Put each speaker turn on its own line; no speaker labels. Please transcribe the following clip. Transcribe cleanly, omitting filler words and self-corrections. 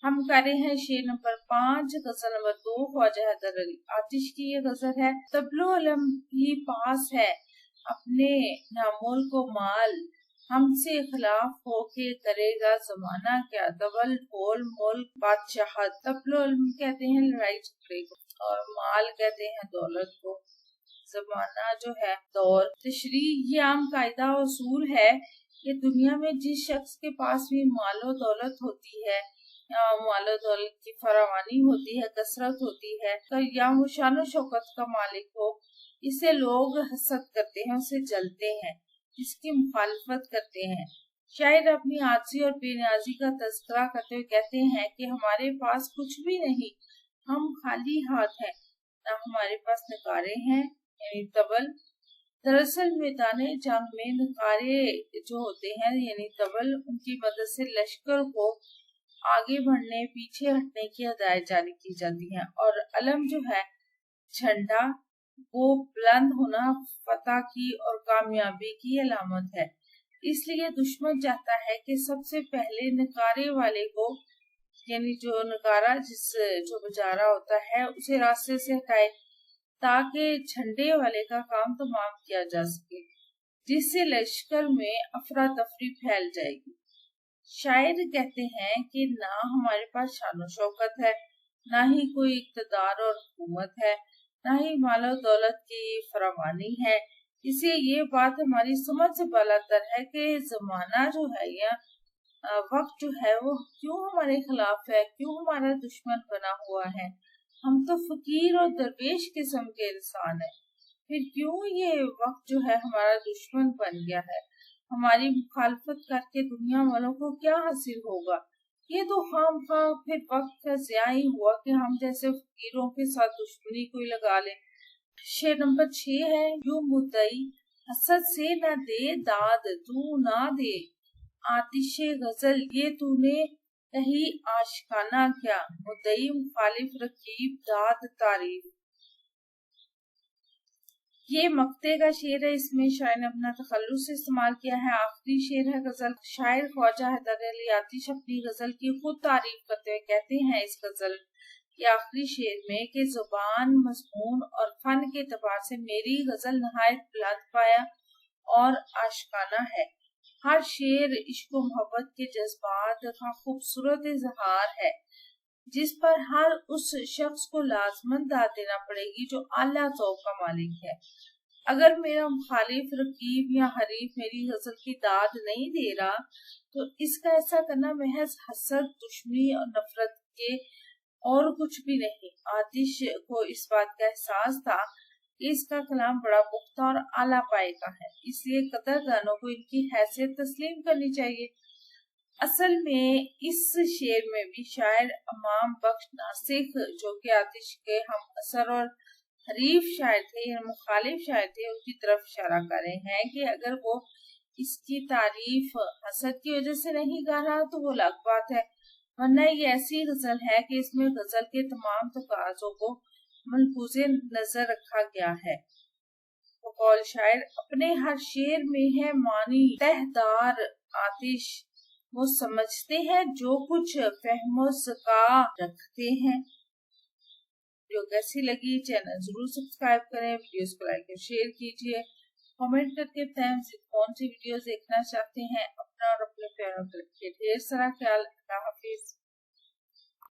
हम कर रहे हैं शेर नंबर 5, गजल नंबर 2, ख्वाजा हैदर अली आतिश की ये गजल है। तबलो अलम ही पास है अपने नामोल को माल, हमसे खिलाफ होके करेगा जमाना क्या, तबल ढोल मोल बादशाहत। तबलो अलम कहते हैं लड़ाई झगड़े को, और माल कहते हैं दौलत को, जमाना जो है दौर। तशरी ये आम कायदा और उसूल है कि दुनिया में जिस शख्स के पास भी मालो दौलत होती है, मालो दौलत की फरावानी होती है, कसरत होती है, या वो शान शौकत का मालिक हो, इसे लोग हसद करते हैं, उसे जलते हैं, इसकी मुखालफत करते हैं। शायद अपनी आजी और बेनियाजी का तज़किरा करते हुए कहते हैं कि हमारे पास कुछ भी नहीं, हम खाली हाथ हैं, ना हमारे पास नकारे हैं यानी तबल। दरअसल मैदान जंग में नकारे जो होते हैं यानी तबल, उनकी मदद से लश्कर को आगे बढ़ने पीछे हटने की हदायत जारी की जाती है, और अलम जो है झंडा, वो बुलंद होना फतह की और कामयाबी की अलामत है। इसलिए दुश्मन चाहता है कि सबसे पहले नकारे वाले को यानी जो नकारा जो बजा रहा होता है उसे रास्ते से हटाए, ताकि झंडे वाले का काम तमाम किया जा सके, जिससे लश्कर में अफरा तफरी फैल जाएगी। शायर कहते हैं कि ना हमारे पास शान शौकत है, ना ही कोई इक़्तिदार और हुकूमत है, ना ही मालो दौलत की फरावानी है। इसे ये बात हमारी समझ से बालातर है कि जमाना जो है या वक्त जो है वो क्यों हमारे खिलाफ है, क्यों हमारा दुश्मन बना हुआ है। हम तो फकीर और दरवेश किस्म के इंसान हैं, फिर क्यों ये वक्त जो है हमारा दुश्मन बन गया है। हमारी मुखालफत करके दुनिया वालों को क्या हासिल होगा। ये तो खामखा फिर वक्त का ज़िया ही हुआ कि हम जैसे फकीरों के साथ दुश्मनी कोई लगा ले। शेर नंबर 6 है। यूं मुद्दई हसद से न दे दाद तू ना दे, आतिशे गजल ये तूने कही आशिकाना क्या, मुद्दई मुखालिफ रकीब दाद तारीफ। ये मक्ते का शेर है, इसमें शायर ने अपना तखल्लुस से इस्तेमाल किया है। आखिरी शेर है गजल। शायर ख्वाजा हैदर अली आतिश अपनी गजल की खुद तारीफ करते हुए कहते हैं इस गजल के आखिरी शेर में कि जुबान, मज़मून और फन के एतबार से मेरी गजल नहायत बुलंद पाया और आशिकाना है। हर शेर इश्क और मोहब्बत के जज्बात का खूबसूरत इजहार है, जिस पर हर उस शख्स को लाजमन दाद देना पड़ेगी जो आला ज़ौक़ का मालिक है। अगर मेरा मुखालिफ, रकीब या हरीफ मेरी गजल की दाद नहीं दे रहा, तो इसका ऐसा करना महज हसद, दुश्मनी और नफरत के और कुछ भी नहीं। आतिश को इस बात का एहसास था कि इसका कलाम बड़ा पुख्ता और आला पाए का है, इसलिए कदरदानों को इनकी हैसियत तस्लीम करनी चाहिए। असल में इस शेर में भी शायर इमाम बख्श नासिक, जो कि आतिश के हम असर और हरीफ शायर थे या मुखालिफ शायर थे, उनकी तरफ इशारा कर रहे हैं कि अगर वो इसकी तारीफ हसद की वजह से नहीं गा रहा तो वो अलग बात है, वरना ये ऐसी गजल है कि इसमें गजल के तमाम तकाज़ों को मलहूज़े नजर रखा गया है। बकौल शायर अपने हर शेर में है मानी तहदार आतिश, वो समझते हैं जो कुछ फहमो ज़का रखते हैं। वीडियो कैसी लगी चैनल जरूर सब्सक्राइब करें, वीडियोस को लाइक और शेयर कीजिए, कमेंट करके बताएं कौन सी वीडियोस देखना चाहते हैं। अपना और अपने प्यारों का रखिए ढेर सारा ख्याल। अल्लाह हाफिज।